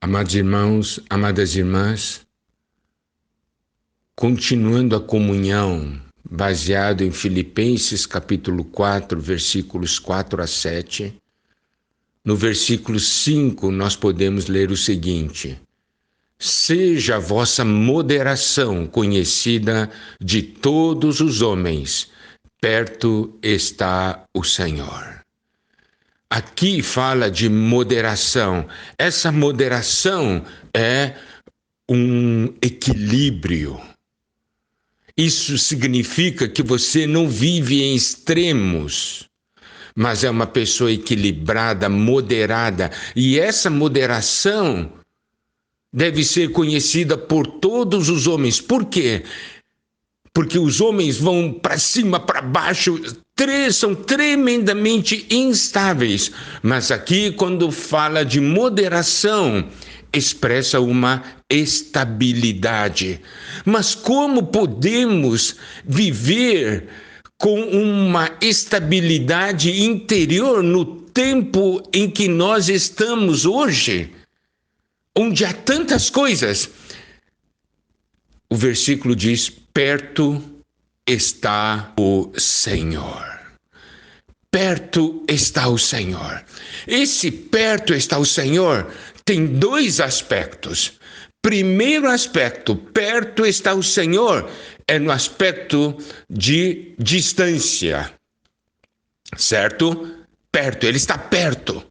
Amados irmãos, amadas irmãs, continuando a comunhão, baseado em Filipenses capítulo 4, versículos 4 a 7, no versículo 5 nós podemos ler o seguinte: seja a vossa moderação conhecida de todos os homens, perto está o Senhor. Aqui fala de moderação. Essa moderação é um equilíbrio. Isso significa que você não vive em extremos, mas é uma pessoa equilibrada, moderada. E essa moderação deve ser conhecida por todos os homens. Por quê? Porque os homens vão para cima, para baixo, são tremendamente instáveis. Mas aqui, quando fala de moderação, expressa uma estabilidade. Mas como podemos viver com uma estabilidade interior no tempo em que nós estamos hoje, onde há tantas coisas? O versículo diz: perto está o Senhor. Perto está o Senhor. Esse perto está o Senhor tem dois aspectos. Primeiro aspecto, perto está o Senhor, é no aspecto de distância, certo? Perto, ele está perto.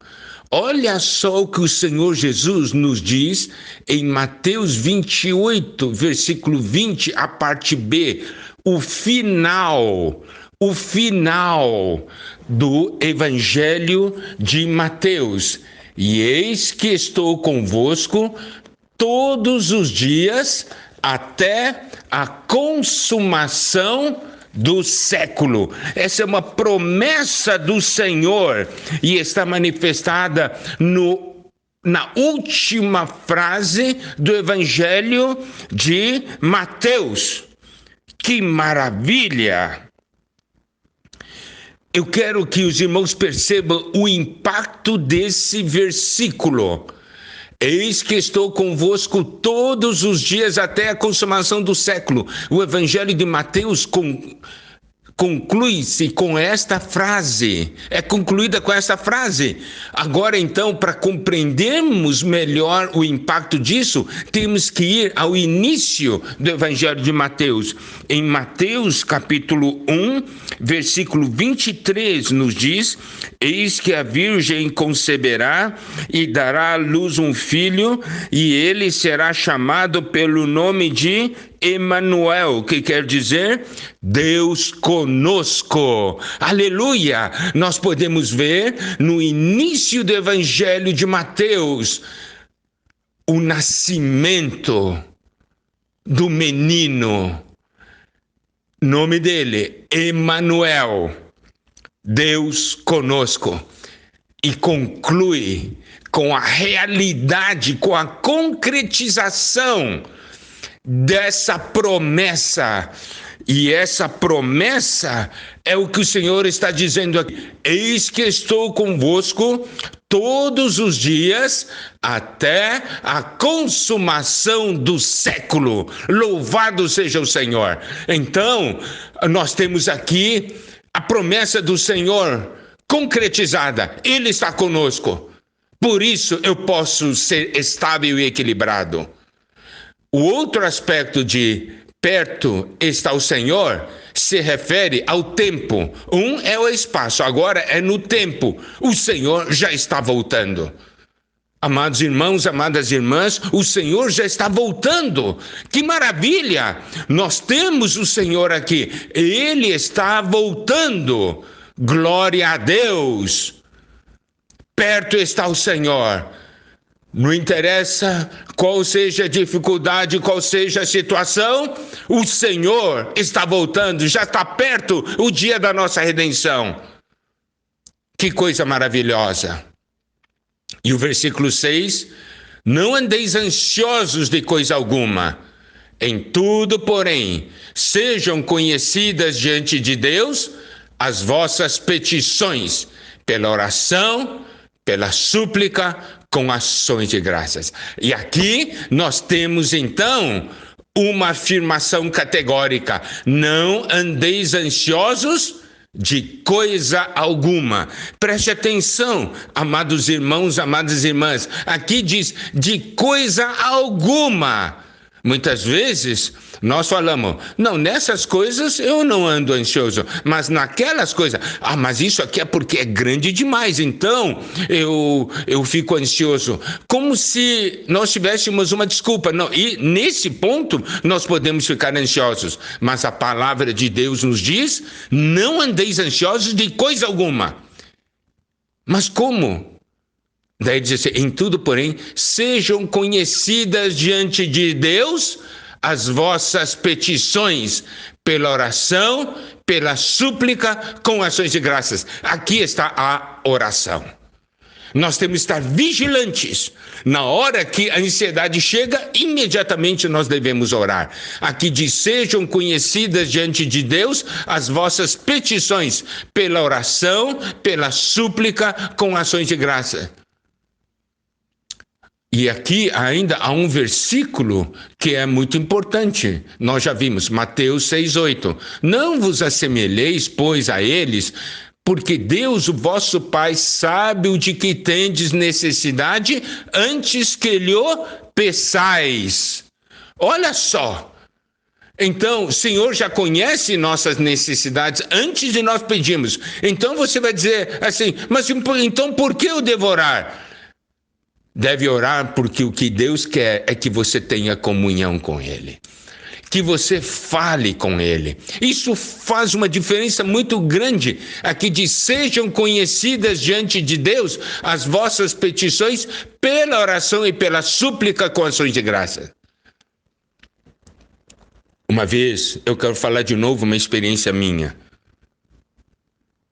Olha só o que o Senhor Jesus nos diz em Mateus 28, versículo 20, a parte B, o final do Evangelho de Mateus. E eis que estou convosco todos os dias até a consumação do século. Essa é uma promessa do Senhor e está manifestada na última frase do Evangelho de Mateus. Que maravilha! Eu quero que os irmãos percebam o impacto desse versículo. Eis que estou convosco todos os dias até a consumação do século. O Evangelho de Mateus conclui-se com esta frase. É concluída com esta frase. Agora, então, para compreendermos melhor o impacto disso, temos que ir ao início do Evangelho de Mateus. Em Mateus, capítulo 1, versículo 23, nos diz: eis que a virgem conceberá e dará à luz um filho, e ele será chamado pelo nome de Emanuel, que quer dizer Deus conosco. Aleluia! Nós podemos ver no início do Evangelho de Mateus o nascimento do menino. Nome dele, Emanuel, Deus conosco. E conclui com a realidade, com a concretização dessa promessa. E essa promessa é o que o Senhor está dizendo aqui: eis que estou convosco todos os dias até a consumação do século. Louvado seja o Senhor. Então, nós temos aqui a promessa do Senhor concretizada. Ele está conosco. Por isso eu posso ser estável e equilibrado. O outro aspecto de perto está o Senhor se refere ao tempo. Um é o espaço, agora é no tempo. O Senhor já está voltando. Amados irmãos, amadas irmãs, o Senhor já está voltando. Que maravilha! Nós temos o Senhor aqui. Ele está voltando. Glória a Deus. Perto está o Senhor. Não interessa qual seja a dificuldade, qual seja a situação, o Senhor está voltando, já está perto o dia da nossa redenção. Que coisa maravilhosa. E o versículo 6, não andeis ansiosos de coisa alguma, em tudo, porém, sejam conhecidas diante de Deus as vossas petições, pela oração, pela súplica com ações de graças. E aqui nós temos então uma afirmação categórica: não andeis ansiosos de coisa alguma. Preste atenção, amados irmãos, amadas irmãs. Aqui diz de coisa alguma. Muitas vezes nós falamos, não, nessas coisas eu não ando ansioso, mas naquelas coisas, mas isso aqui é porque é grande demais, então eu fico ansioso. Como se nós tivéssemos uma desculpa. Não, e nesse ponto nós podemos ficar ansiosos, mas a palavra de Deus nos diz, não andeis ansiosos de coisa alguma. Mas como? Daí diz assim, em tudo, porém, sejam conhecidas diante de Deus as vossas petições, pela oração, pela súplica, com ações de graças. Aqui está a oração. Nós temos que estar vigilantes. Na hora que a ansiedade chega, imediatamente nós devemos orar. Aqui diz, sejam conhecidas diante de Deus as vossas petições, pela oração, pela súplica, com ações de graça. E aqui ainda há um versículo que é muito importante. Nós já vimos, Mateus 6,8. Não vos assemelheis, pois, a eles, porque Deus, o vosso Pai, sabe o de que tendes necessidade antes que lhe peçais. Olha só. Então, o Senhor já conhece nossas necessidades antes de nós pedirmos. Então você vai dizer assim, mas então por que eu devo orar? Deve orar porque o que Deus quer é que você tenha comunhão com Ele, que você fale com Ele. Isso faz uma diferença muito grande. Aqui diz, sejam conhecidas diante de Deus as vossas petições pela oração e pela súplica com ações de graça. Uma vez, eu quero falar de novo uma experiência minha.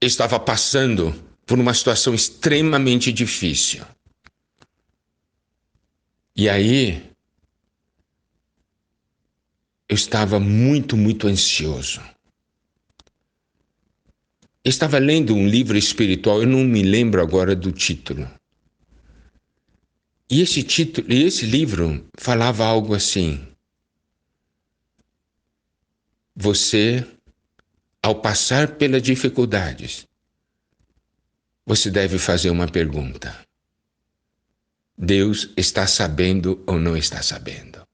Eu estava passando por uma situação extremamente difícil. E aí, eu estava muito, muito ansioso. Eu estava lendo um livro espiritual, eu não me lembro agora do título. E esse livro falava algo assim: você, ao passar pelas dificuldades, você deve fazer uma pergunta. Deus está sabendo ou não está sabendo?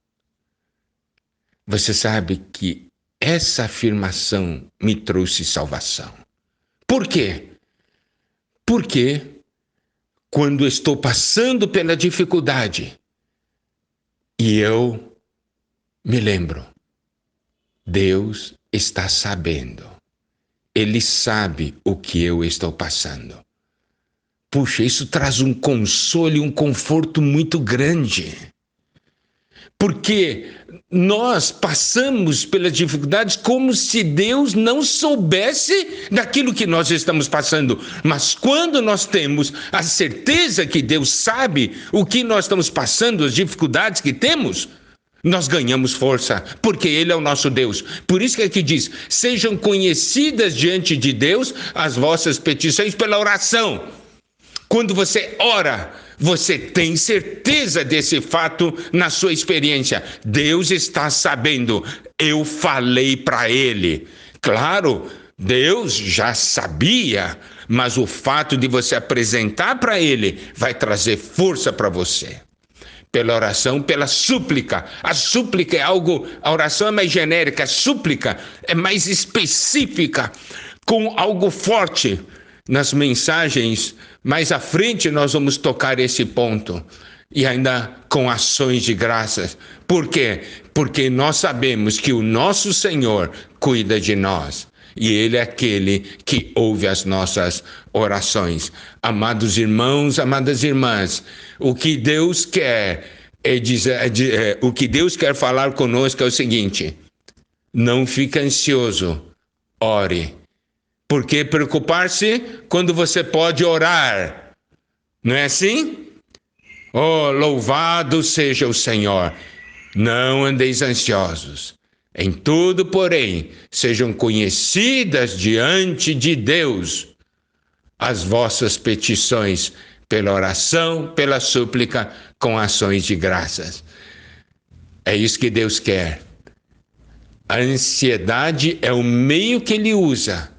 Você sabe que essa afirmação me trouxe salvação. Por quê? Porque quando estou passando pela dificuldade e eu me lembro, Deus está sabendo. Ele sabe o que eu estou passando. Puxa, isso traz um consolo e um conforto muito grande. Porque nós passamos pelas dificuldades como se Deus não soubesse daquilo que nós estamos passando. Mas quando nós temos a certeza que Deus sabe o que nós estamos passando, as dificuldades que temos, nós ganhamos força, porque Ele é o nosso Deus. Por isso que aqui diz, sejam conhecidas diante de Deus as vossas petições pela oração. Quando você ora, você tem certeza desse fato na sua experiência. Deus está sabendo. Eu falei para Ele. Claro, Deus já sabia, mas o fato de você apresentar para Ele vai trazer força para você. Pela oração, pela súplica. A súplica é algo, a oração é mais genérica, a súplica é mais específica, com algo forte. Nas mensagens mais à frente nós vamos tocar esse ponto. E ainda com ações de graças. Por quê? Porque nós sabemos que o nosso Senhor cuida de nós. E Ele é aquele que ouve as nossas orações. Amados irmãos, amadas irmãs, o que Deus quer o que Deus quer falar conosco é o seguinte: não fique ansioso, ore. Por que preocupar-se quando você pode orar? Não é assim? Oh, louvado seja o Senhor. Não andeis ansiosos. Em tudo, porém, sejam conhecidas diante de Deus as vossas petições pela oração, pela súplica, com ações de graças. É isso que Deus quer. A ansiedade é o meio que Ele usa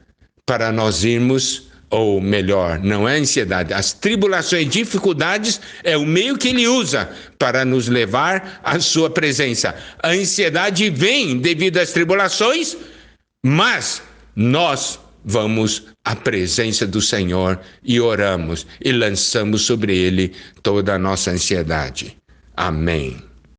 para nós irmos, ou melhor, não é ansiedade, as tribulações, dificuldades é o meio que Ele usa para nos levar à sua presença. A ansiedade vem devido às tribulações, mas nós vamos à presença do Senhor e oramos e lançamos sobre Ele toda a nossa ansiedade. Amém.